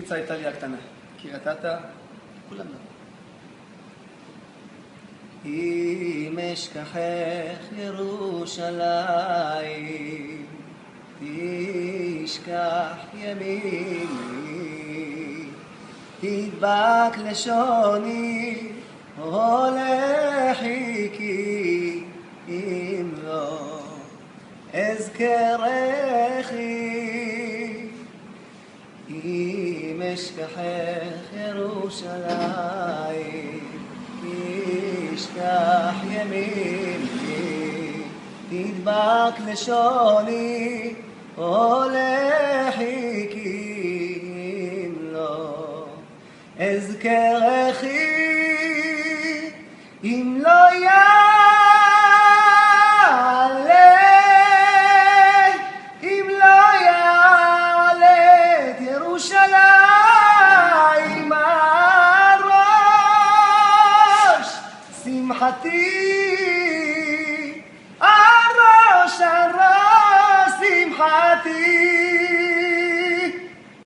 ניצה הייתה לי הקטנה. קריית אתא, כולם לא. אם אשכחך ירושלים, תשכח ימיני, תדבק לשוני, הולכי, אם לא אזכרכי. אם אשכחך ירושלים, תשכח ימיני, תדבק לשוני, הולכי, אם לא אזכרכי. אם לא יעלה את ירושלים על ראש שמחתי, על ראש